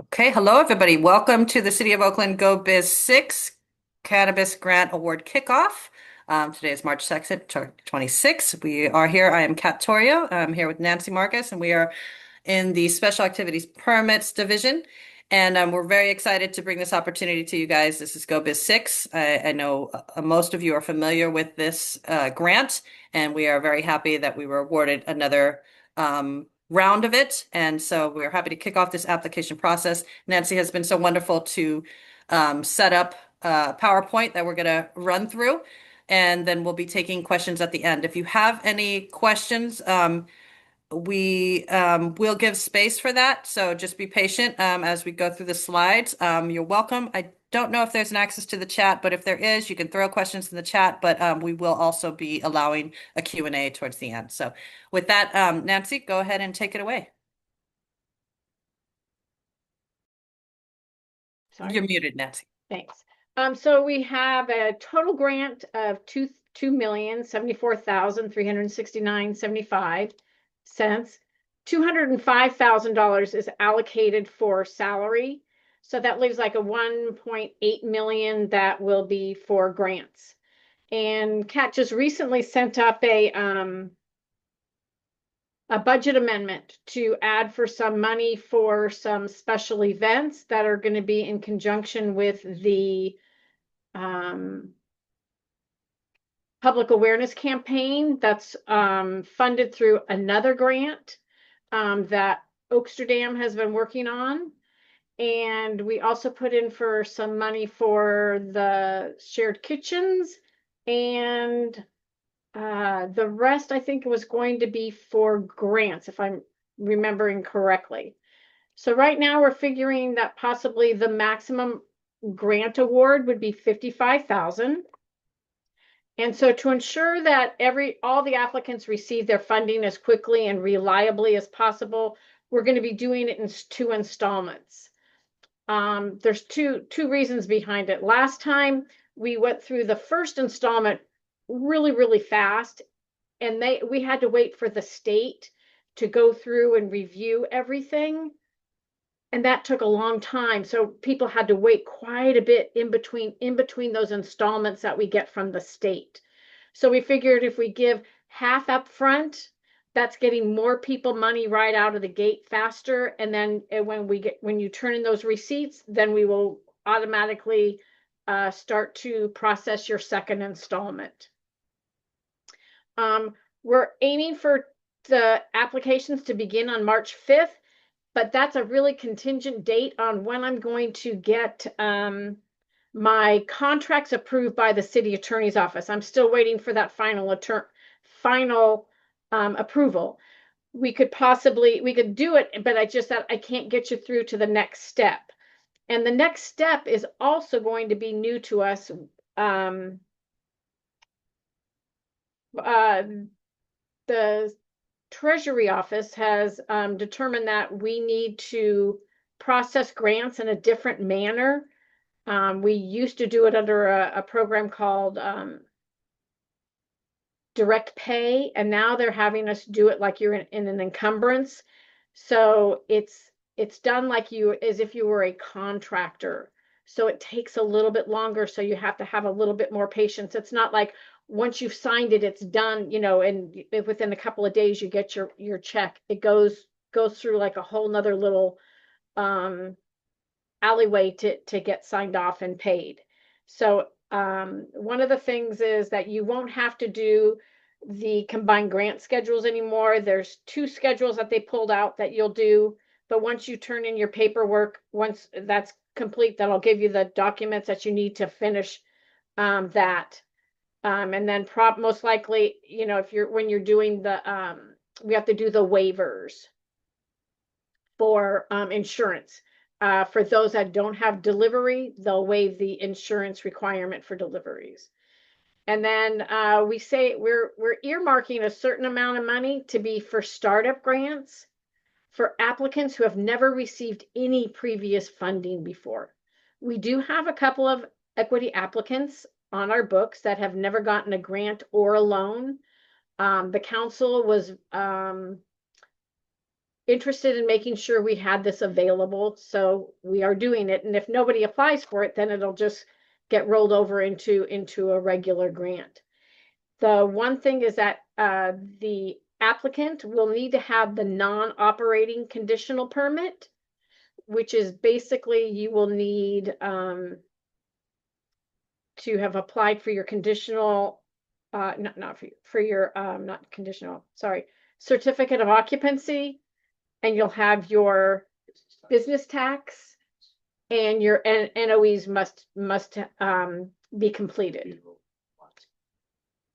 Okay, hello everybody. Welcome to the City of Oakland Go Biz 6 Cannabis Grant Award Kickoff. Today is March 2nd, 26. We are here. I am Kat Torrio. I'm here with Nancy Marcus, and we are in the Special Activities Permits Division. And we're very excited to bring this opportunity to you guys. This is Go Biz 6. I know most of you are familiar with this grant, and we are very happy that we were awarded another round of it. And so we're happy to kick off this application process. Nancy has been so wonderful to set up a PowerPoint that we're going to run through, and then we'll be taking questions at the end. If you have any questions, we will give space for that, so just be patient as we go through the slides. You're welcome. I don't know if there's an access to the chat, but if there is, you can throw questions in the chat, but we will also be allowing a Q&A towards the end. So with that, Nancy, go ahead and take it away. Sorry. You're muted, Nancy. Thanks. So we have a total grant of $2,074,369.75. $205,000 is allocated for salary. So that leaves like a 1.8 million that will be for grants. And Kat just recently sent up a budget amendment to add for some money for some special events that are going to be in conjunction with the public awareness campaign that's funded through another grant that Oaksterdam has been working on. And we also put in for some money for the shared kitchens, and the rest, I think, was going to be for grants, if I'm remembering correctly. So right now we're figuring that possibly the maximum grant award would be 55,000. And so to ensure that all the applicants receive their funding as quickly and reliably as possible, we're going to be doing it in 2 installments. There's two reasons behind it. Last time we went through the first installment really fast, and we had to wait for the state to go through and review everything, and that took a long time. So people had to wait quite a bit in between those installments that we get from the state. So we figured if we give half up front, that's getting more people money right out of the gate faster. And then when you turn in those receipts, then we will automatically start to process your second installment. We're aiming for the applications to begin on March 5th, but that's a really contingent date on when I'm going to get my contracts approved by the city attorney's office. I'm still waiting for that final approval. We could do it, but I can't get you through to the next step. And the next step is also going to be new to us. The Treasury office has determined that we need to process grants in a different manner. We used to do it under a program called direct pay, and now they're having us do it like you're in an encumbrance. So it's done like as if you were a contractor. So it takes a little bit longer. So you have to have a little bit more patience. It's not like once you've signed it, it's done, and within a couple of days you get your check. It goes through like a whole nother little alleyway to get signed off and paid. So one of the things is that you won't have to do the combined grant schedules anymore. There's 2 schedules that they pulled out that you'll do, but once you turn in your paperwork, once that's complete, that'll give you the documents that you need to finish that. And then most likely, when you're doing we have to do the waivers for insurance. For those that don't have delivery, they'll waive the insurance requirement for deliveries. And then we say we're earmarking a certain amount of money to be for startup grants for applicants who have never received any previous funding before. We do have a couple of equity applicants on our books that have never gotten a grant or a loan. The council was interested in making sure we had this available, so we are doing it. And if nobody applies for it, then it'll just get rolled over into a regular grant. The one thing is that the applicant will need to have the non-operating conditional permit, which is basically you will need to have applied for your conditional, not for your, not conditional, sorry, certificate of occupancy, and you'll have your business tax and your NOEs must be completed.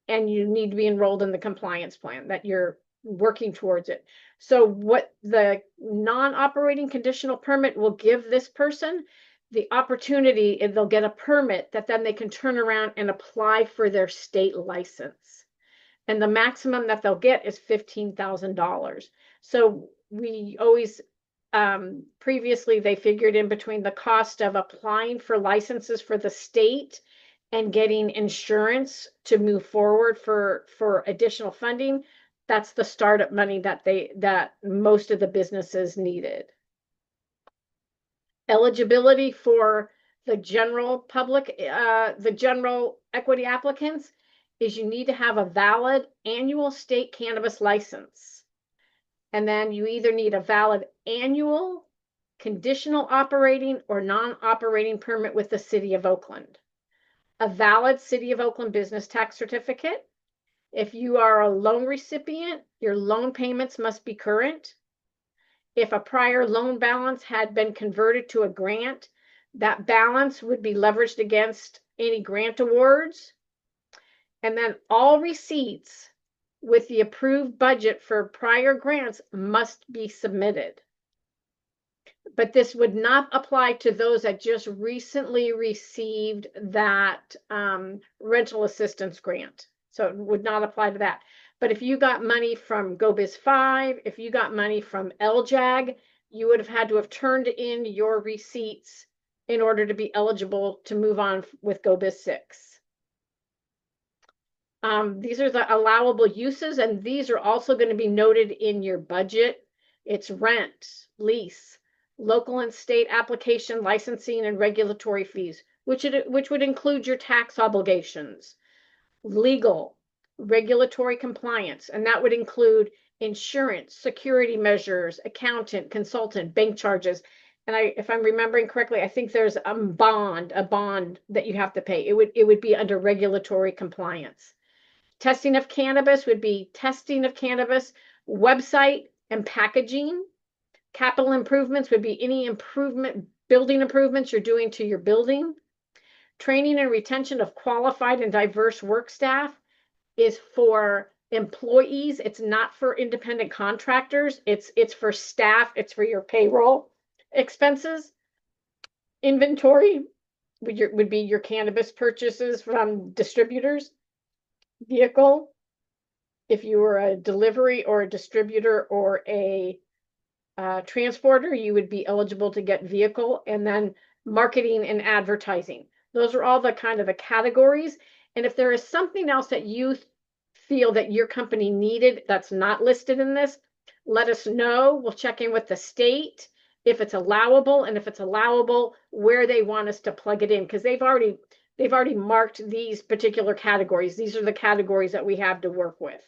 And you need to be enrolled in the compliance plan that you're working towards it. So what the non-operating conditional permit will give this person the opportunity, and they'll get a permit that then they can turn around and apply for their state license. And the maximum that they'll get is $15,000. So we always, previously they figured in between the cost of applying for licenses for the state and getting insurance to move forward for additional funding. That's the startup money that most of the businesses needed. Eligibility for the general public, the general equity applicants, is you need to have a valid annual state cannabis license. And then you either need a valid annual conditional operating or non-operating permit with the city of Oakland. A valid city of Oakland business tax certificate. If you are a loan recipient, your loan payments must be current. If a prior loan balance had been converted to a grant, that balance would be leveraged against any grant awards. And then all receipts with the approved budget for prior grants must be submitted. But this would not apply to those that just recently received that rental assistance grant. So it would not apply to that. But if you got money from GoBiz 5, if you got money from LJAG, you would have had to have turned in your receipts in order to be eligible to move on with GoBiz 6. These are the allowable uses, and these are also going to be noted in your budget. It's rent, lease, local and state application, licensing, and regulatory fees, which would include your tax obligations, legal, regulatory compliance, and that would include insurance, security measures, accountant, consultant, bank charges. And if I'm remembering correctly, I think there's a bond that you have to pay. It would be under regulatory compliance. Testing of cannabis would be testing of cannabis, website and packaging. Capital improvements would be any building improvements you're doing to your building. Training and retention of qualified and diverse work staff is for employees. It's not for independent contractors. It's for staff. It's for your payroll expenses. Inventory would be your cannabis purchases from distributors. Vehicle, if you were a delivery or a distributor or a transporter, you would be eligible to get vehicle. And then marketing and advertising. Those are all the kind of the categories. And if there is something else that you feel that your company needed that's not listed in this, let us know. We'll check in with the state if it's allowable, and if it's allowable, where they want us to plug it in, because they've already marked these particular categories. These are the categories that we have to work with.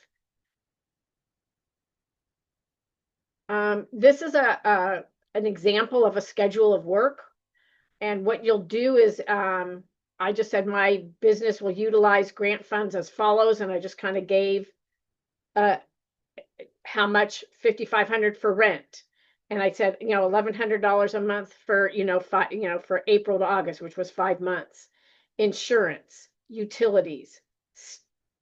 This is an example of a schedule of work. And what you'll do is, I just said my business will utilize grant funds as follows. And I just kind of gave how much, $5,500 for rent. And I said, $1,100 a month for, for April to August, which was 5 months. Insurance, utilities,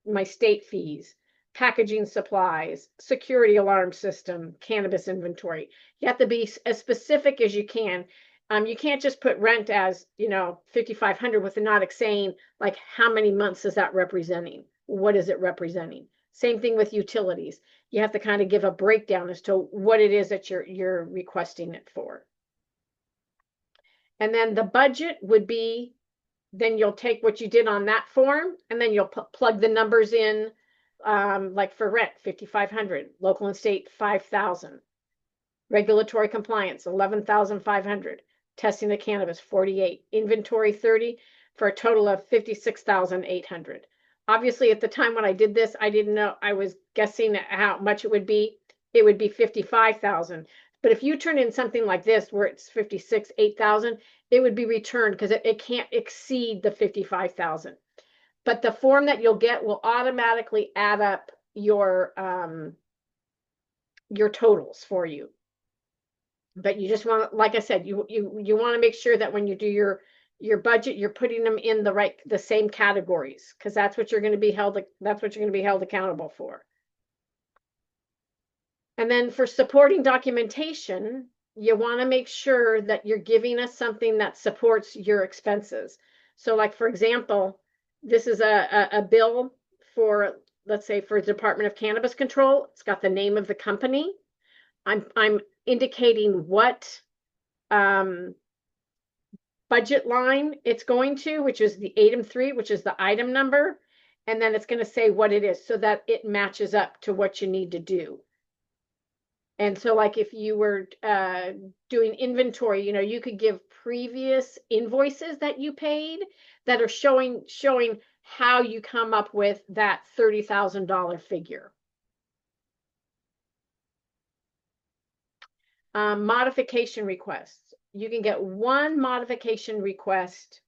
my state fees, packaging supplies, security alarm system, cannabis inventory. You have to be as specific as you can. You can't just put rent as, $5,500 with the not saying like how many months is that representing? What is it representing? Same thing with utilities. You have to kind of give a breakdown as to what it is that you're requesting it for. And then the budget would be, then you'll take what you did on that form, and then you'll plug the numbers in, like for rent, $5,500, local and state, $5,000. Regulatory compliance, 11,500. Testing the cannabis, 48. Inventory, 30, for a total of 56,800. Obviously, at the time when I did this, I didn't know, I was guessing how much it would be. It would be 55,000. But if you turn in something like this where it's 56, 8,000, it would be returned because it can't exceed the 55,000. But the form that you'll get will automatically add up your totals for you. But you just want, like I said, you want to make sure that when you do your budget, you're putting them in the same categories, because that's what you're going to be held accountable for. And then for supporting documentation, you want to make sure that you're giving us something that supports your expenses. So like, for example, this is a bill for, let's say, for the Department of Cannabis Control. It's got the name of the company. I'm indicating what budget line it's going to, which is the item 3, which is the item number. And then it's going to say what it is so that it matches up to what you need to do. And so like if you were doing inventory, you could give previous invoices that you paid that are showing how you come up with that $30,000 figure. Modification requests. You can get one modification request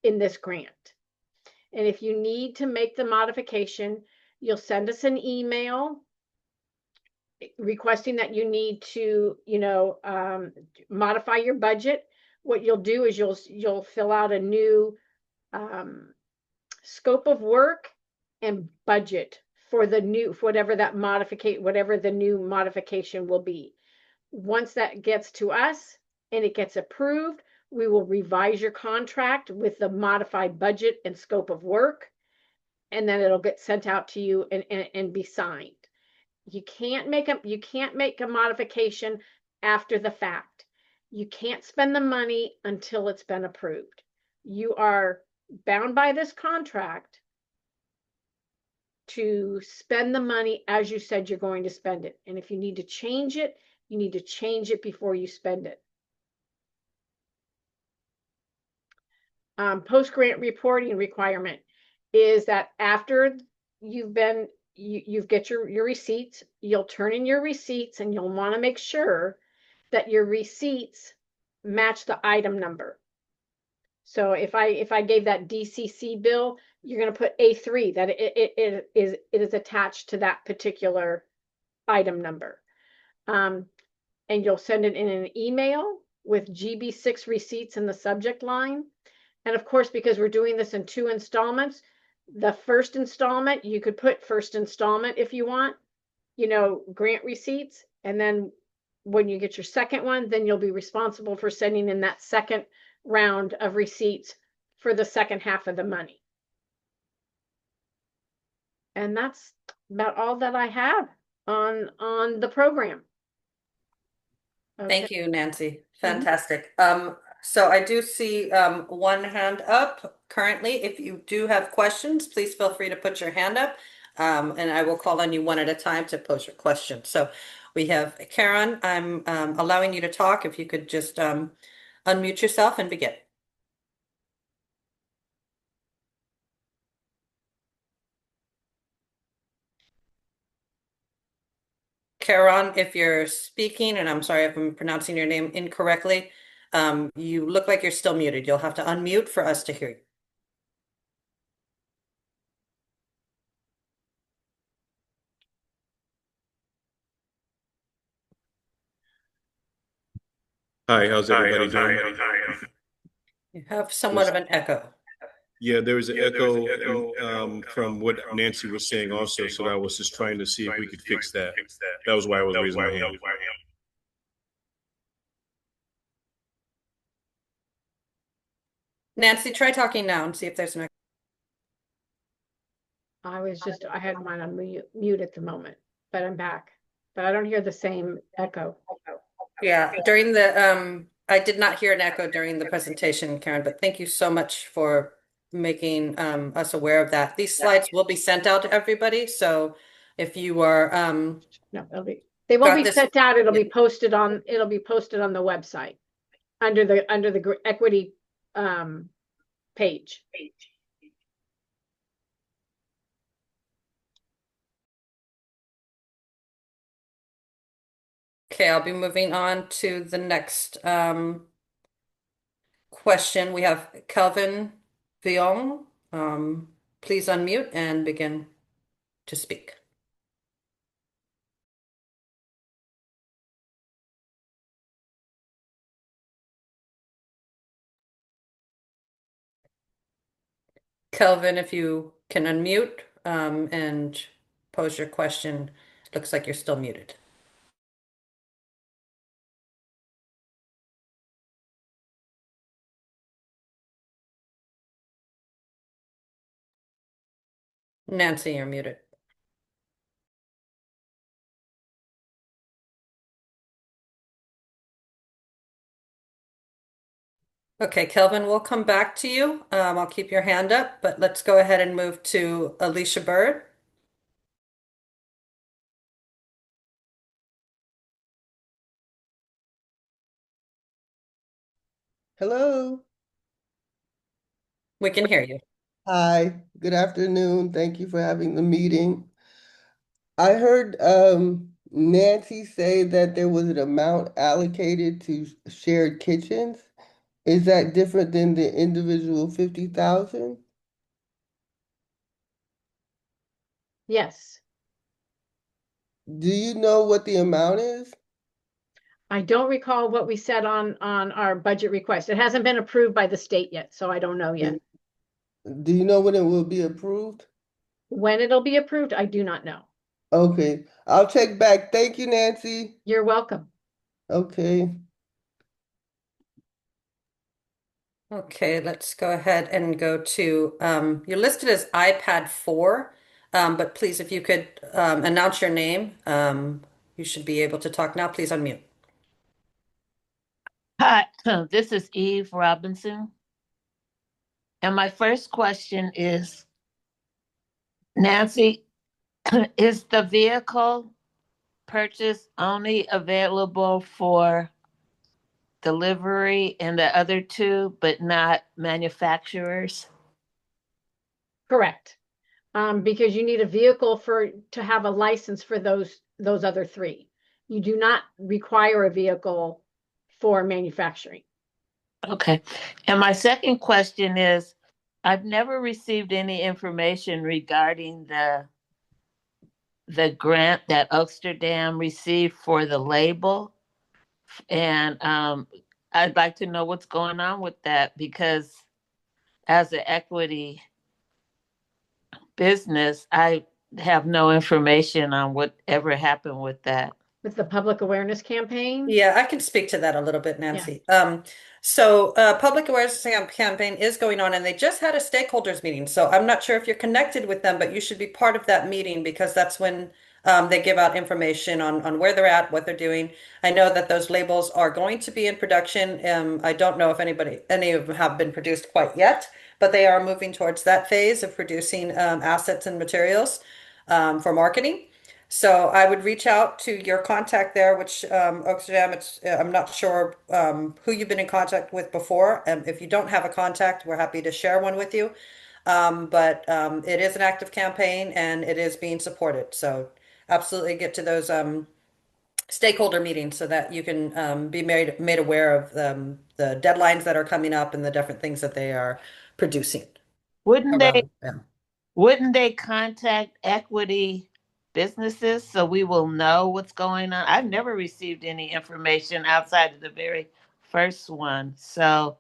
in this grant. And if you need to make the modification, you'll send us an email requesting that you need to, modify your budget. What you'll do is you'll fill out a new scope of work and budget for whatever the new modification will be. Once that gets to us and it gets approved, we will revise your contract with the modified budget and scope of work, and then it'll get sent out to you and be signed. You can't make a modification after the fact. You can't spend the money until it's been approved. You are bound by this contract to spend the money as you said you're going to spend it. And if you need to change it, you need to change it before you spend it. Post-grant reporting requirement is that after you get your receipts, you'll turn in your receipts, and you'll want to make sure that your receipts match the item number. So if I gave that DCC bill, you're going to put A3, that it is attached to that particular item number. And you'll send it in an email with GB6 receipts in the subject line. And of course, because we're doing this in 2 installments, the first installment, you could put first installment if you want, grant receipts. And then when you get your second one, then you'll be responsible for sending in that second round of receipts for the second half of the money. And that's about all that I have on the program. Okay. Thank you, Nancy. Fantastic. So I do see one hand up currently. If you do have questions, please feel free to put your hand up, and I will call on you one at a time to pose your question. So we have Karen. I'm allowing you to talk. If you could just unmute yourself and begin. Karen, if you're speaking, and I'm sorry if I'm pronouncing your name incorrectly, you look like you're still muted. You'll have to unmute for us to hear you. Hi, how's everybody doing? You have somewhat There's, of an echo. yeah, there was an echo from what Nancy was saying also, so I was just trying to see if we could fix that. That was why I was raising my hand. Nancy, try talking now and see if there's an echo. I had mine on mute at the moment, but I'm back. But I don't hear the same echo. Yeah, I did not hear an echo during the presentation, Karen, but thank you so much for making us aware of that. These slides will be sent out to everybody, so if you are No, it'll be They won't Got be this. sent out. Yeah. It'll be posted on the website under the equity page. Okay, I'll be moving on to the next question. We have Kelvin Viong. Please unmute and begin to speak. Kelvin, if you can unmute and pose your question. Looks like you're still muted. Nancy, you're muted. Okay, Kelvin, we'll come back to you. I'll keep your hand up, but let's go ahead and move to Alicia Bird. Hello. We can hear you. Hi. Good afternoon. Thank you for having the meeting. I heard Nancy say that there was an amount allocated to shared kitchens. Is that different than the individual 50,000? Yes. Do you know what the amount is? I don't recall what we said on our budget request. It hasn't been approved by the state yet, so I don't know yet. Do you know when it will be approved? When it'll be approved, I do not know. Okay, I'll check back. Thank you, Nancy. You're welcome. Okay. Okay, let's go ahead and go to, you're listed as iPad 4, but please, if you could announce your name, you should be able to talk now. Please unmute. Hi, this is Eve Robinson. And my first question is, Nancy, is the vehicle purchase only available for delivery in the other two, but not manufacturers? Correct. Because you need a vehicle to have a license for those other three. You do not require a vehicle for manufacturing. Okay. And my second question is, I've never received any information regarding the grant that Oaksterdam received for the label. And I'd like to know what's going on with that because as an equity business, I have no information on whatever happened with that. With the public awareness campaign. Yeah, I can speak to that a little bit, Yeah. Nancy. Public awareness campaign is going on, and they just had a stakeholders meeting. So I'm not sure if you're connected with them, but you should be part of that meeting because that's when they give out information on where they're at, what they're doing. I know that those labels are going to be in production. I don't know if any of them have been produced quite yet, but they are moving towards that phase of producing assets and materials for marketing. So I would reach out to your contact there, which Oaksterdam, I'm not sure who you've been in contact with before. If you don't have a contact, we're happy to share one with you. But it is an active campaign and it is being supported. So absolutely get to those stakeholder meetings so that you can be made aware of the deadlines that are coming up and the different things that they are producing Wouldn't they around them. wouldn't they contact equity businesses so we will know what's going on? I've never received any information outside of the very first one. So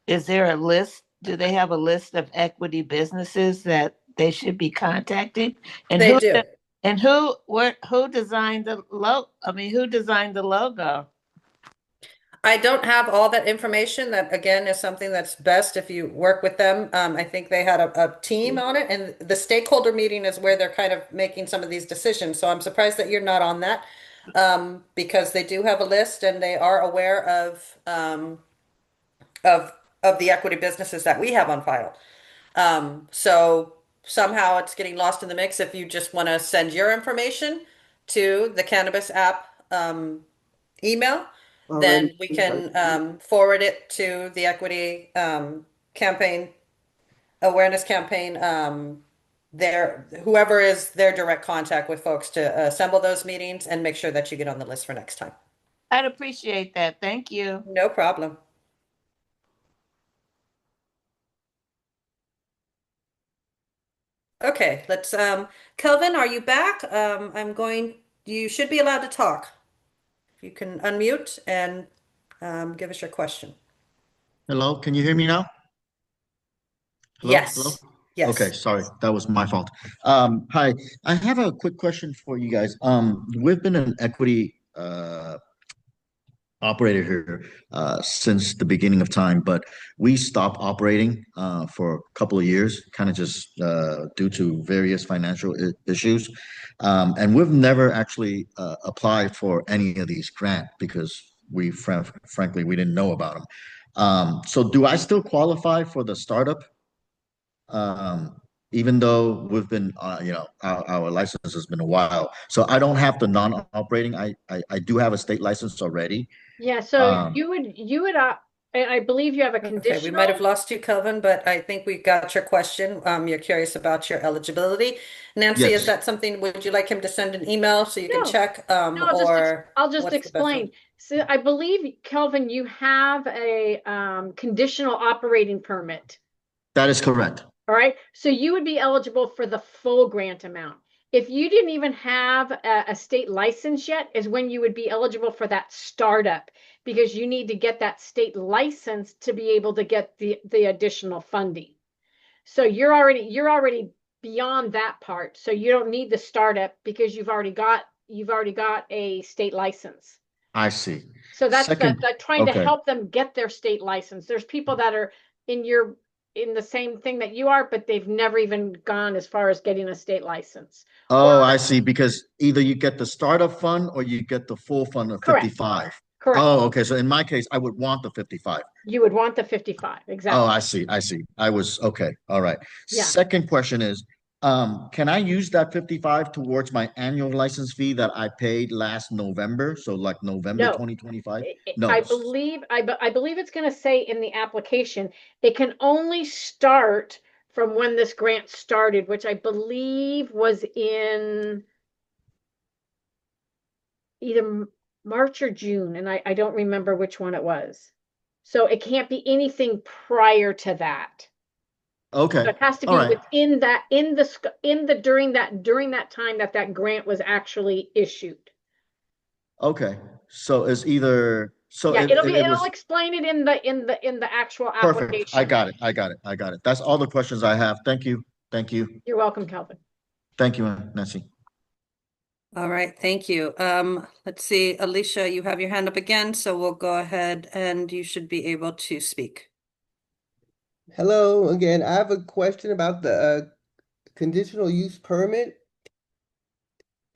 is there a list? Do they have a list of equity businesses that they should be contacting? And They who do. who designed the who designed the logo? I don't have all that information. That again is something that's best if you work with them. I think they had a team on it, and the stakeholder meeting is where they're kind of making some of these decisions. So I'm surprised that you're not on that because they do have a list and they are aware of of the equity businesses that we have on file. So somehow it's getting lost in the mix. If you just want to send your information to the cannabis app email, Already. then we can forward it to the equity campaign, awareness campaign, whoever is their direct contact with folks to assemble those meetings and make sure that you get on the list for next time. I'd appreciate that. Thank you. No problem. Okay, let's Kelvin, are you back? You should be allowed to talk. You can unmute and give us your question. Hello, can you hear me now? Hello, hello. Yes. Okay, Yes. sorry, that was my fault. Hi, I have a quick question for you guys. We've been an equity operator here since the beginning of time, but we stopped operating for a couple of years, kind of just due to various financial issues. And we've never actually applied for any of these grants because frankly, we didn't know about them. So do I still qualify for the startup? Um, Even though we've been, our license has been a while. So I don't have the non-operating. I do have a state license already. Yeah, so Um, you would, and I believe you have a Okay, we might have conditional. lost you, Kelvin, but I think we got your question. You're curious about your eligibility. Nancy, is yes, that something, would you like him to send an email so you can No, check, no, or I'll just what's the best way? explain. So I believe, Kelvin, you have a conditional operating permit. that is correct. All right. So you would be eligible for the full grant amount. If you didn't even have a state license yet, is when you would be eligible for that startup because you need to get that state license to be able to get the additional funding. So you're already beyond that part. So you don't need the startup because you've already got a state license. I see. So that's Second, that trying to okay. help them get their state license. There's people that are in your in the same thing that you are, but they've never even gone as far as getting a state license. Or Oh, I see. Because either you get the startup fund or you get the full fund of correct, 55. correct. Oh, okay. So in my case, I would want the 55. You would want the 55. Oh, Exactly. I see. I see. I was okay. All right. Yeah. Second question is, can I use that 55 towards my annual license fee that I paid last November? So like November No. 2025? I No. believe I believe it's going to say in the application it can only start from when this grant started, which I believe was in either March or June, and I don't remember which one it was. So it can't be anything prior to that. Okay. So it has to All be right. within that, during that time that grant was actually issued. Okay. So it's either so Yeah, if it it'll was explain it in the actual perfect. I application. got it. I got it. I got it. That's all the questions I have. Thank you. Thank you. You're welcome, Calvin. Thank you, Nancy. All right, thank you. Let's see, Alicia, you have your hand up again, so we'll go ahead and you should be able to speak. Hello again. I have a question about the conditional use permit.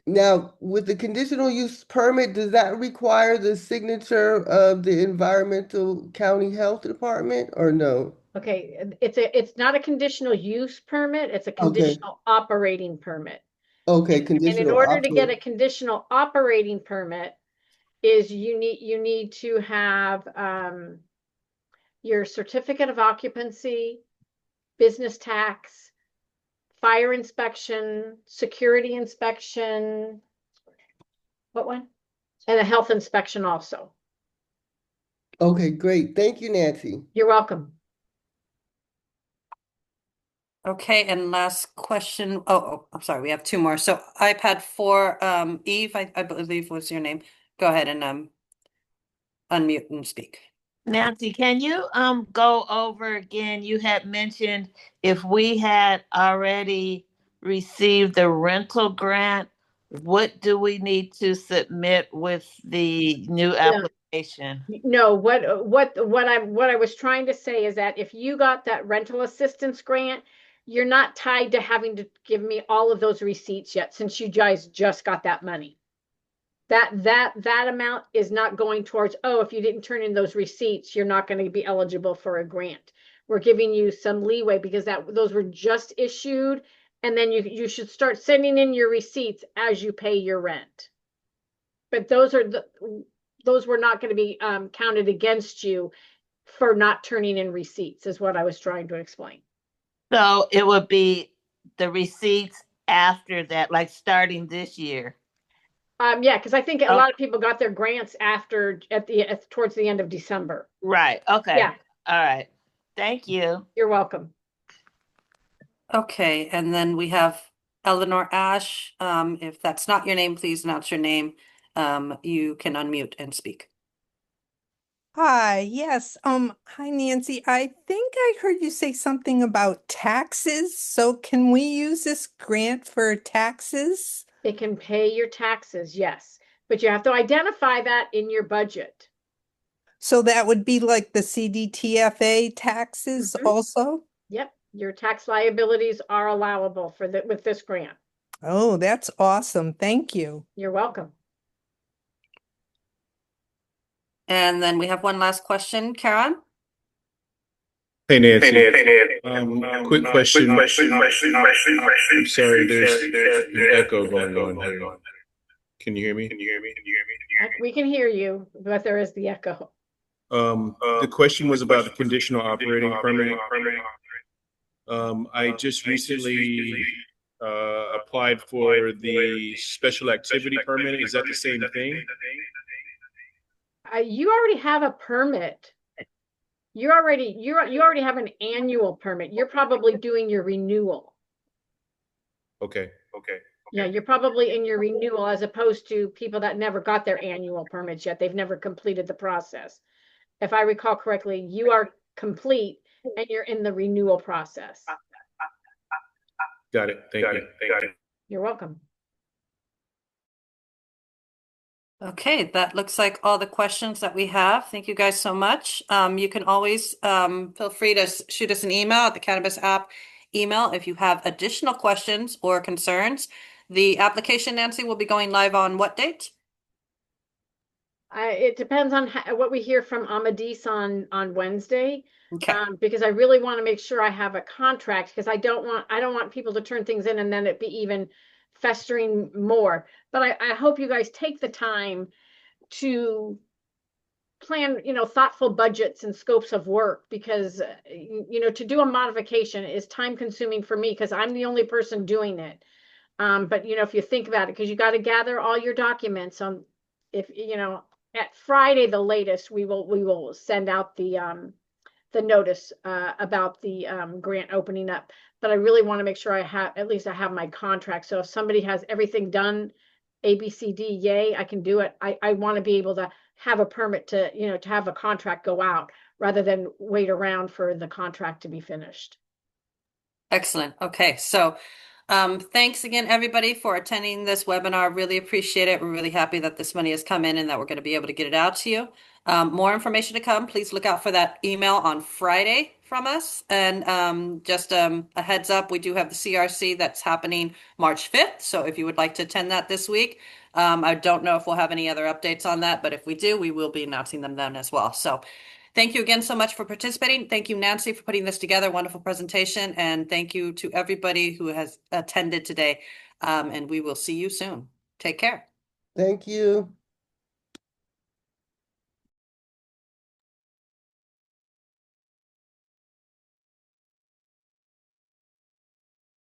Now, with the conditional use permit, does that require the signature of the environmental county health department or no? Okay, it's not a conditional use permit, it's a Okay, conditional operating permit. okay, And in conditional order to get operate. a conditional operating permit is you need to have your certificate of occupancy, business tax, fire inspection, security inspection, what one? And a health inspection also. Okay, great. Thank you, Nancy. You're welcome. Okay, and last question. Oh, I'm sorry, we have two more. So iPad 4, Eve, I believe was your name. Go ahead and unmute and speak. Nancy, can you go over again? You had mentioned if we had already received the rental grant, what do we need to submit with the new Yeah. application? No, what I was trying to say is that if you got that rental assistance grant, you're not tied to having to give me all of those receipts yet, since you guys just got that money. That amount is not going towards, oh, if you didn't turn in those receipts, you're not going to be eligible for a grant. We're giving you some leeway because those were just issued, and then you should start sending in your receipts as you pay your rent. but those were not going to be counted against you for not turning in receipts, is what I was trying to explain. So it would be the receipts after that, like starting this year. Yeah, because I think a Oh, lot of people got their grants towards the end of December. right. Okay. Yeah, All right. Thank you. you're welcome. Okay, and then we have Eleanor Ash. If that's not your name, please announce your name. You can unmute and speak. Hi, yes. Hi Nancy. I think I heard you say something about taxes. So can we use this grant for taxes? It can pay your taxes, yes, but you have to identify that in your budget. So that would be like the CDTFA taxes Mhm. also? Yep, your tax liabilities are allowable with this grant. Oh, that's awesome. Thank you. You're welcome. And then we have one last question, Karen. Hey, Nancy. Quick question. I'm sorry, there's an echo going on here. Can you hear me? We can hear you, but there is the echo. The question was about the conditional operating permit. I just recently applied for the special activity permit. Is that the same thing? You already have a permit. You already have an annual permit. You're probably doing your renewal. Okay. Yeah, you're probably in your renewal as opposed to people that never got their annual permits yet. They've never completed the process. If I recall correctly, you are complete and you're in the renewal process. Got it. Thank you. You're welcome. Okay, that looks like all the questions that we have. Thank you guys so much. You can always feel free to shoot us an email at the Cannabis app email if you have additional questions or concerns. The application, Nancy, will be going live on what date? It depends on what we hear from Amadis on Wednesday. Okay. Because I really want to make sure I have a contract because I don't want people to turn things in and then it be even festering more. But I hope you guys take the time to plan, thoughtful budgets and scopes of work because, to do a modification is time consuming for me because I'm the only person doing it. But if you think about it, because you got to gather all your documents on, if, at Friday, the latest, we will send out the notice about the grant opening up. But I really want to make sure I have my contract. So if somebody has everything done, A, B, C, D, yay, I can do it. I want to be able to have a permit to have a contract go out rather than wait around for the contract to be finished. Excellent. Okay, so thanks again, everybody, for attending this webinar. Really appreciate it. We're really happy that this money has come in and that we're going to be able to get it out to you. More information to come. Please look out for that email on Friday from us. And just a heads up, we do have the CRC that's happening March 5th. So if you would like to attend that this week, I don't know if we'll have any other updates on that, but if we do, we will be announcing them then as well. So thank you again so much for participating. Thank you, Nancy, for putting this together. Wonderful presentation. And thank you to everybody who has attended today. And we will see you soon. Take care. Thank you.